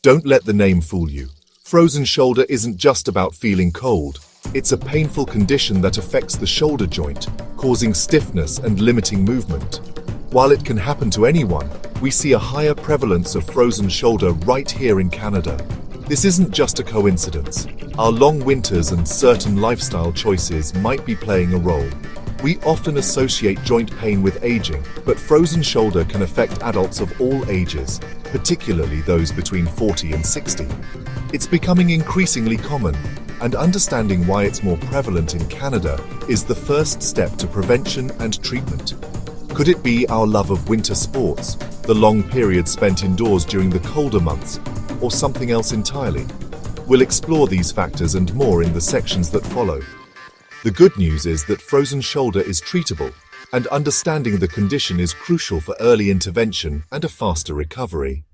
Don't let the name fool you. Frozen shoulder isn't just about feeling cold. It's a painful condition that affects the shoulder joint, causing stiffness and limiting movement. While it can happen to anyone, we see a higher prevalence of frozen shoulder right here in Canada. This isn't just a coincidence. Our long winters and certain lifestyle choices might be playing a role. We often associate joint pain with aging, but frozen shoulder can affect adults of all ages, particularly those between 40 and 60. It's becoming increasingly common, and understanding why it's more prevalent in Canada is the first step to prevention and treatment. Could it be our love of winter sports, the long periods spent indoors during the colder months, or something else entirely? We'll explore these factors and more in the sections that follow. The good news is that frozen shoulder is treatable, and understanding the condition is crucial for early intervention and a faster recovery.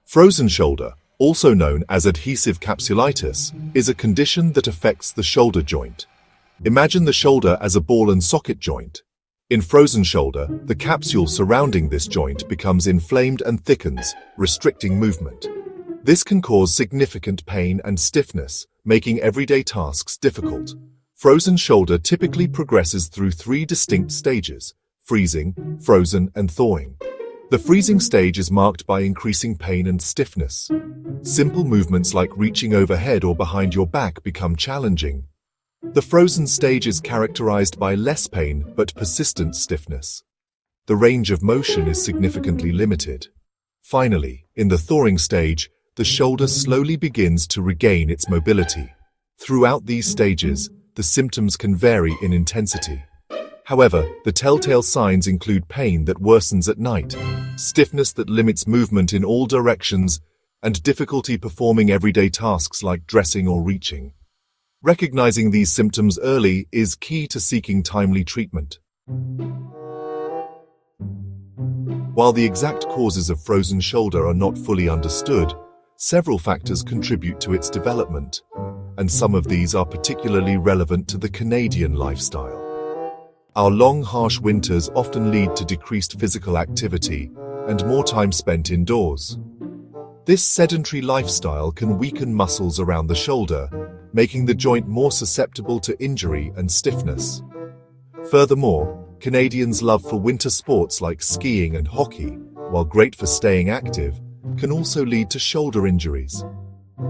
Frozen shoulder, also known as adhesive capsulitis, is a condition that affects the shoulder joint. Imagine the shoulder as a ball and socket joint. In frozen shoulder, the capsule surrounding this joint becomes inflamed and thickens, restricting movement. This can cause significant pain and stiffness, making everyday tasks difficult. Frozen shoulder typically progresses through 3 distinct stages: freezing, frozen, and thawing. The freezing stage is marked by increasing pain and stiffness. Simple movements like reaching overhead or behind your back become challenging. The frozen stage is characterized by less pain but persistent stiffness. The range of motion is significantly limited. Finally, in the thawing stage, the shoulder slowly begins to regain its mobility. Throughout these stages, the symptoms can vary in intensity. However, the telltale signs include pain that worsens at night, stiffness that limits movement in all directions, and difficulty performing everyday tasks like dressing or reaching. Recognizing these symptoms early is key to seeking timely treatment. While the exact causes of frozen shoulder are not fully understood, several factors contribute to its development, and some of these are particularly relevant to the Canadian lifestyle. Our long, harsh winters often lead to decreased physical activity and more time spent indoors. This sedentary lifestyle can weaken muscles around the shoulder, making the joint more susceptible to injury and stiffness. Furthermore, Canadians' love for winter sports like skiing and hockey, while great for staying active, can also lead to shoulder injuries.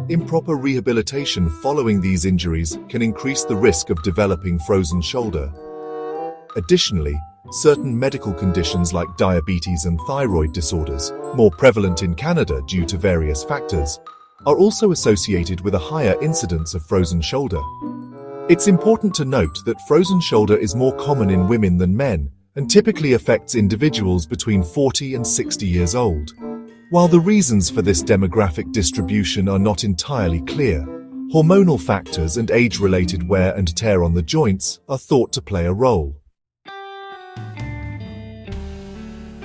Improper rehabilitation following these injuries can increase the risk of developing frozen shoulder. Additionally, certain medical conditions like diabetes and thyroid disorders, more prevalent in Canada due to various factors, are also associated with a higher incidence of frozen shoulder. It's important to note that frozen shoulder is more common in women than men and typically affects individuals between 40 and 60 years old. While the reasons for this demographic distribution are not entirely clear, hormonal factors and age-related wear and tear on the joints are thought to play a role.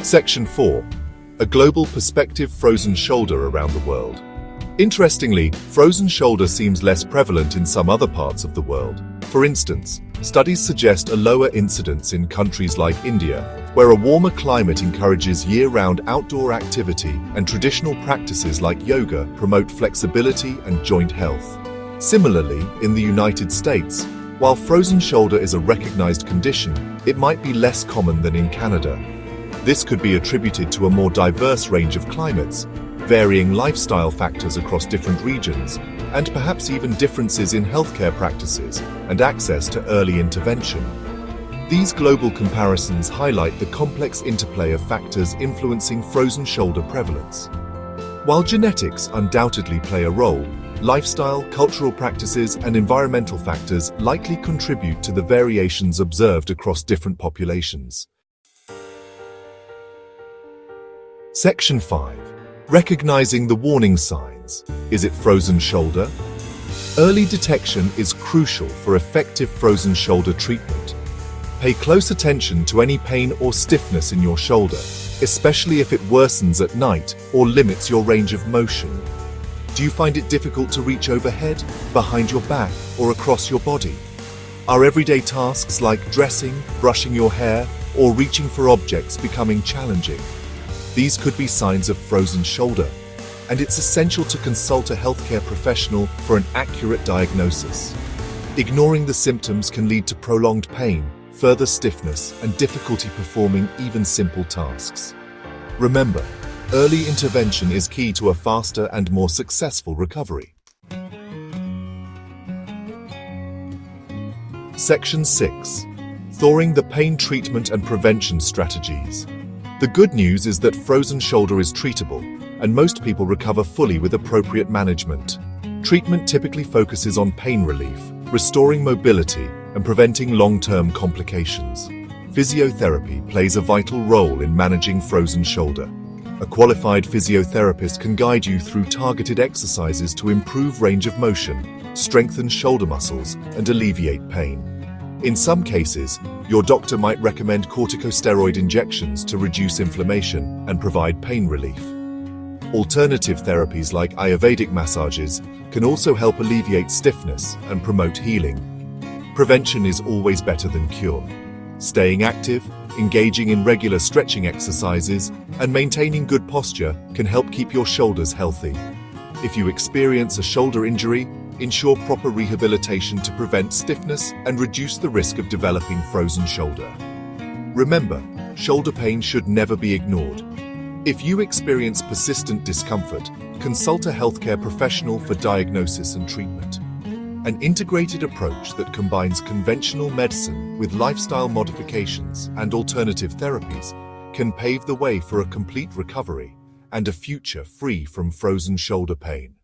Section 4. A global perspective: frozen shoulder around the world. Interestingly, frozen shoulder seems less prevalent in some other parts of the world. For instance, studies suggest a lower incidence in countries like India, where a warmer climate encourages year-round outdoor activity and traditional practices like yoga promote flexibility and joint health. Similarly, in the United States, while frozen shoulder is a recognized condition, it might be less common than in Canada. This could be attributed to a more diverse range of climates, varying lifestyle factors across different regions, and perhaps even differences in healthcare practices and access to early intervention. These global comparisons highlight the complex interplay of factors influencing frozen shoulder prevalence. While genetics undoubtedly play a role, lifestyle, cultural practices, and environmental factors likely contribute to the variations observed across different populations. Section 5. Recognizing the warning signs. Is it frozen shoulder? Early detection is crucial for effective frozen shoulder treatment. Pay close attention to any pain or stiffness in your shoulder, especially if it worsens at night or limits your range of motion. Do you find it difficult to reach overhead, behind your back, or across your body? Are everyday tasks like dressing, brushing your hair, or reaching for objects becoming challenging? These could be signs of frozen shoulder, and it's essential to consult a healthcare professional for an accurate diagnosis. Ignoring the symptoms can lead to prolonged pain, further stiffness, and difficulty performing even simple tasks. Remember, early intervention is key to a faster and more successful recovery. Section 6. Thawing the pain treatment and prevention strategies. The good news is that frozen shoulder is treatable, and most people recover fully with appropriate management. Treatment typically focuses on pain relief, restoring mobility, and preventing long-term complications. Physiotherapy plays a vital role in managing frozen shoulder. A qualified physiotherapist can guide you through targeted exercises to improve range of motion, strengthen shoulder muscles, and alleviate pain. In some cases, your doctor might recommend corticosteroid injections to reduce inflammation and provide pain relief. Alternative therapies like Ayurvedic massages can also help alleviate stiffness and promote healing. Prevention is always better than cure. Staying active, engaging in regular stretching exercises, and maintaining good posture can help keep your shoulders healthy. If you experience a shoulder injury, ensure proper rehabilitation to prevent stiffness and reduce the risk of developing frozen shoulder. Remember, shoulder pain should never be ignored. If you experience persistent discomfort, consult a healthcare professional for diagnosis and treatment. An integrated approach that combines conventional medicine with lifestyle modifications and alternative therapies can pave the way for a complete recovery and a future free from frozen shoulder pain.